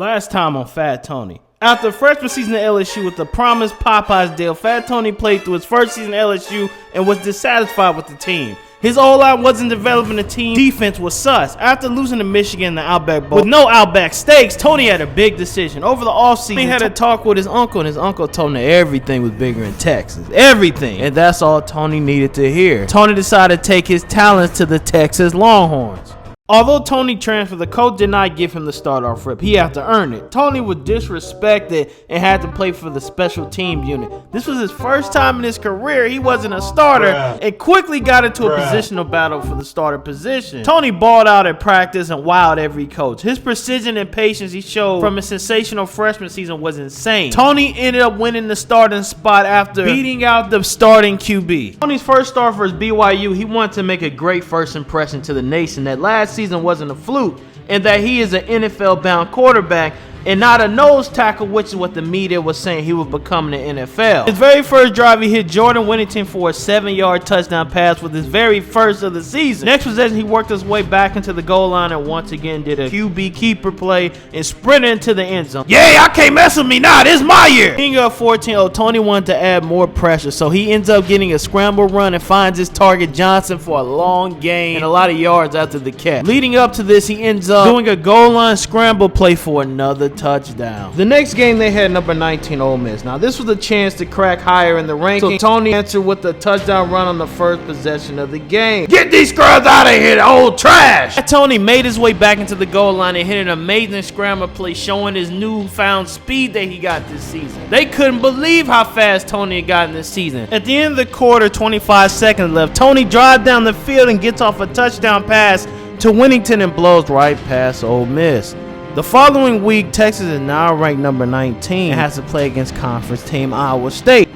Last time on Fat Tony. After freshman season at LSU with the promised Popeyes deal, Fat Tony played through his first season at LSU and was dissatisfied with the team. His O-line wasn't developing the team. Defense was sus. After losing to Michigan in the Outback Bowl with no Outback steaks, Tony had a big decision. Over the offseason, he had a talk with his uncle, and his uncle told him that everything was bigger in Texas. Everything. And that's all Tony needed to hear. Tony decided to take his talents to the Texas Longhorns. Although Tony transferred, the coach did not give him the start-off rip. He had to earn it. Tony was disrespected and had to play for the special team unit. This was his first time in his career. He wasn't a starter and quickly got into a positional battle for the starter position. Tony balled out at practice and wowed every coach. His precision and patience he showed from his sensational freshman season was insane. Tony ended up winning the starting spot after beating out the starting QB. Tony's first start for his BYU, he wanted to make a great first impression to the nation that last season wasn't a fluke and that he is an NFL-bound quarterback and not a nose tackle, which is what the media was saying he would become in the NFL. His very first drive, he hit Jordan Whittington for a 7-yard touchdown pass with his very first of the season. Next possession, he worked his way back into the goal line and once again did a QB keeper play and sprinted into the end zone. Yeah, I can't mess with me now. This is my year. Being up 14-0, Tony wanted to add more pressure, so he ends up getting a scramble run and finds his target Johnson for a long gain and a lot of yards after the catch. Leading up to this, he ends up doing a goal line scramble play for another touchdown. The next game they had number 19 Ole Miss. Now this was a chance to crack higher in the ranking, so Tony answered with a touchdown run on the first possession of the game. Get these scrubs out of here, old trash! Tony made his way back into the goal line and hit an amazing scramble play showing his newfound speed that he got this season. They couldn't believe how fast Tony had gotten this season. At the end of the quarter, 25 seconds left, Tony drives down the field and gets off a touchdown pass to Whittington and blows right past Ole Miss. The following week, Texas is now ranked number 19 and has to play against conference team Iowa State.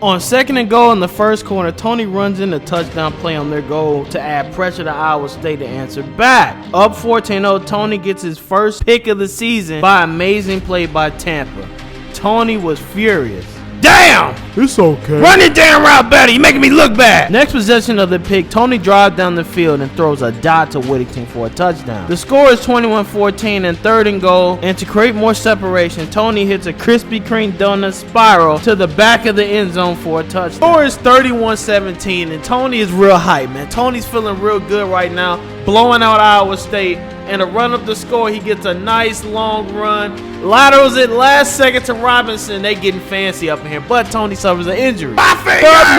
On 2nd and goal in the first quarter, Tony runs in a touchdown play on their goal to add pressure to Iowa State to answer back. Up 14-0, Tony gets his first pick of the season by amazing play by Tampa. Tony was furious. Damn! It's okay. Run it damn route better. You're making me look bad. Next possession of the pick, Tony drives down the field and throws a dot to Whittington for a touchdown. The score is 21-14 and 3rd and goal. And to create more separation, Tony hits a Krispy Kreme donut spiral to the back of the end zone for a touchdown. The score is 31-17 and Tony is real hype, man. Tony's feeling real good right now, blowing out Iowa State. And to run up the score, he gets a nice long run. Laterals it last second to Robinson. They getting fancy up in here, but Tony suffers an injury. Stop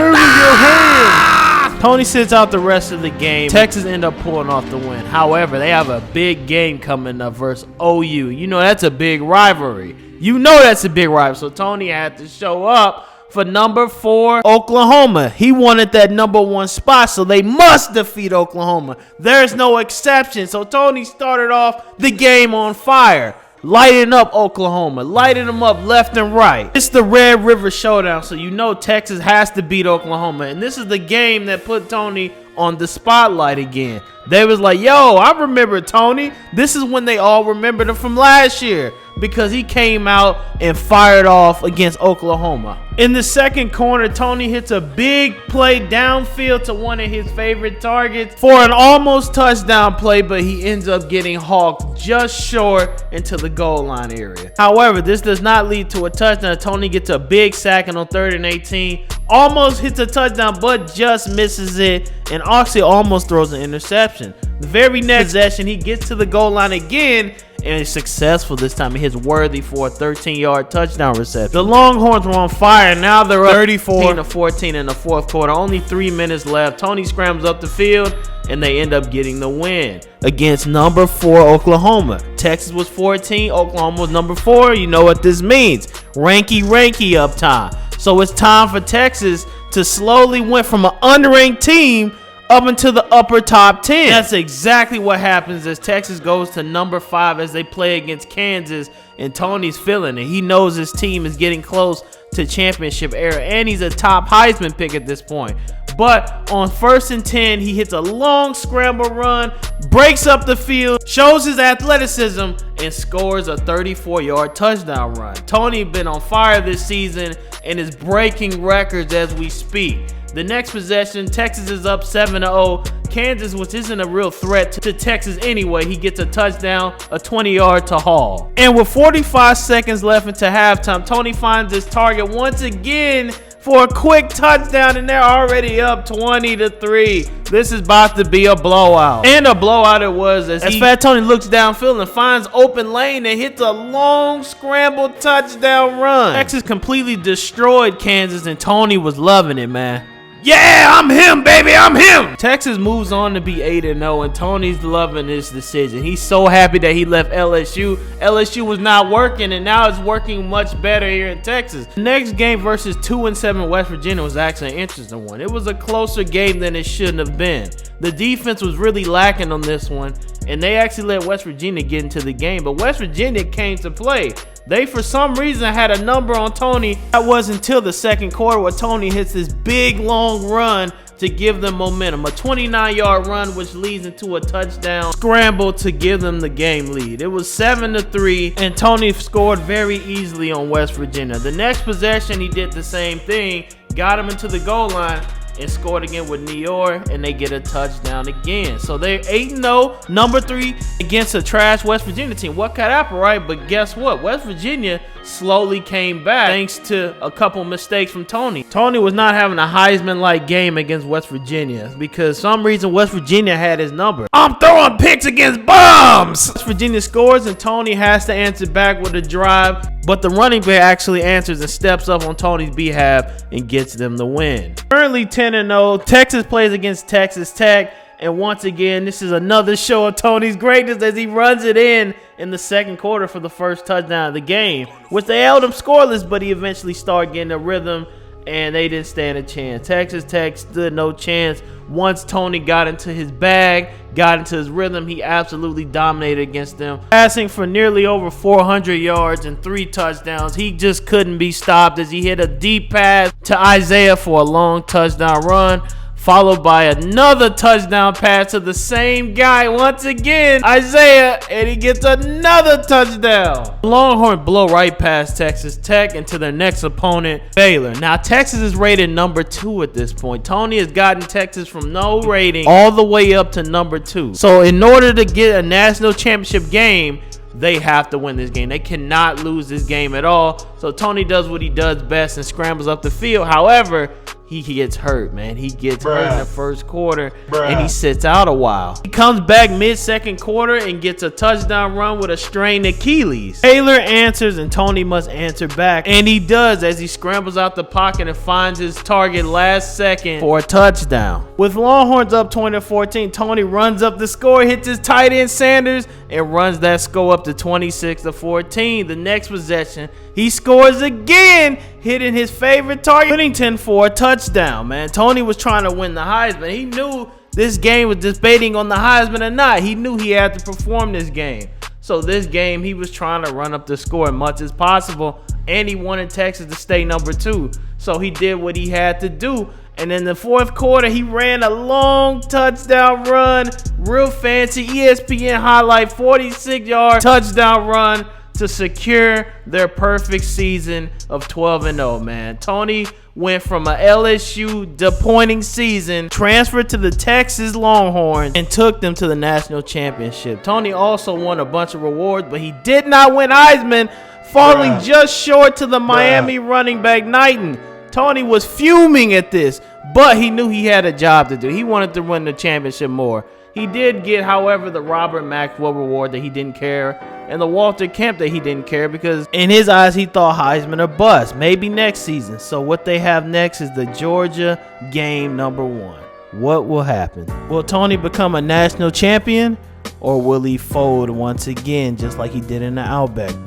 moving your hands. Tony sits out the rest of the game. Texas end up pulling off the win. However, they have a big game coming up versus OU. You know that's a big rivalry. So Tony had to show up for number 4 Oklahoma. He wanted that number 1 spot, so they must defeat Oklahoma. There's no exception. So Tony started off the game on fire, lighting up Oklahoma, lighting them up left and right. It's the Red River Showdown, so you know Texas has to beat Oklahoma. And this is the game that put Tony on the spotlight again. They was like, yo, I remember Tony. This is when they all remembered him from last year because he came out and fired off against Oklahoma. In the second quarter, Tony hits a big play downfield to one of his favorite targets for an almost touchdown play, but he ends up getting hawked just short into the goal line area. However, this does not lead to a touchdown. Tony gets a big sack on 3rd and 18, almost hits a touchdown, but just misses it, and Oxley almost throws an interception. The very next possession, he gets to the goal line again and is successful this time. He hits Worthy for a 13-yard touchdown reception. The Longhorns were on fire. Now they're up 34-14 in the fourth quarter. Only 3 minutes left. Tony scrambles up the field and they end up getting the win against number 4 Oklahoma. Texas was 14, Oklahoma was number 4. You know what this means. Ranky up time. So it's time for Texas to slowly went from an unranked team up into the upper top 10. That's exactly what happens as Texas goes to number 5 as they play against Kansas, and Tony's feeling it. He knows his team is getting close to championship era, and he's a top Heisman pick at this point. But on 1st and 10, he hits a long scramble run, breaks up the field, shows his athleticism, and scores a 34-yard touchdown run. Tony been on fire this season and is breaking records as we speak. The next possession, Texas is up 7-0. Kansas, which isn't a real threat to Texas anyway, he gets a touchdown, a 20-yard to Hall. And with 45 seconds left into halftime, Tony finds his target once again for a quick touchdown, and they're already up 20-3. This is about to be a blowout. And a blowout it was as Fat Tony looks downfield and finds open lane and hits a long scramble touchdown run. Texas completely destroyed Kansas, and Tony was loving it, man. Yeah, I'm him, baby, I'm him. Texas moves on to be 8-0, and Tony's loving this decision. He's so happy that he left LSU. LSU was not working, and now it's working much better here in Texas. The next game versus 2-7 West Virginia was actually an interesting one. It was a closer game than it shouldn't have been. The defense was really lacking on this one, and they actually let West Virginia get into the game, but West Virginia came to play. They, for some reason, had a number on Tony. That was until the second quarter where Tony hits this big, long run to give them momentum. A 29-yard run, which leads into a touchdown scramble to give them the game lead. It was 7-3, and Tony scored very easily on West Virginia. The next possession, he did the same thing, got him into the goal line, and scored again with Neor, and they get a touchdown again. So they're 8-0, number 3 against a trash West Virginia team. What could happen, right? But guess what? West Virginia slowly came back thanks to a couple mistakes from Tony. Tony was not having a Heisman-like game against West Virginia because for some reason West Virginia had his number. I'm throwing picks against bums! West Virginia scores, and Tony has to answer back with a drive, but the running back actually answers and steps up on Tony's behalf and gets them the win. Currently 10-0, Texas plays against Texas Tech, and once again, this is another show of Tony's greatness as he runs it in the second quarter for the first touchdown of the game, which they held him scoreless, but he eventually started getting a rhythm, and they didn't stand a chance. Texas Tech stood no chance. Once Tony got into his bag, got into his rhythm, he absolutely dominated against them. Passing for nearly over 400 yards and 3 touchdowns, he just couldn't be stopped as he hit a deep pass to Isaiah for a long touchdown run, followed by another touchdown pass to the same guy once again, Isaiah, and he gets another touchdown. Longhorn blow right past Texas Tech and to their next opponent, Baylor. Now, Texas is rated number 2 at this point. Tony has gotten Texas from no rating all the way up to number 2. So in order to get a national championship game, they have to win this game. They cannot lose this game at all. So Tony does what he does best and scrambles up the field. However, he gets hurt, man. He gets hurt in the first quarter, and he sits out a while. He comes back mid-second quarter and gets a touchdown run with a strained Achilles. Taylor answers, and Tony must answer back, and he does as he scrambles out the pocket and finds his target last second for a touchdown. With Longhorns up 20-14, Tony runs up the score, hits his tight end Sanders, and runs that score up to 26-14. The next possession, he scores again, hitting his favorite target, Whittington, for a touchdown, man. Tony was trying to win the Heisman. He knew this game was debating on the Heisman or not. He knew he had to perform this game. So this game, he was trying to run up the score as much as possible, and he wanted Texas to stay number 2. So he did what he had to do. And in the fourth quarter, he ran a long touchdown run, real fancy ESPN highlight, 46-yard touchdown run to secure their perfect season of 12-0, man. Tony went from a LSU disappointing season, transferred to the Texas Longhorns, and took them to the national championship. Tony also won a bunch of rewards, but he did not win Heisman, falling just short to the Miami running back Knighton. Tony was fuming at this, but he knew he had a job to do. He wanted to win the championship more. He did get, however, the Robert Maxwell reward that he didn't care, and the Walter Kemp that he didn't care, because in his eyes, he thought Heisman or bust, maybe next season. So what they have next is the Georgia game number 1. What will happen? Will Tony become a national champion, or will he fold once again just like he did in the Outback Bowl?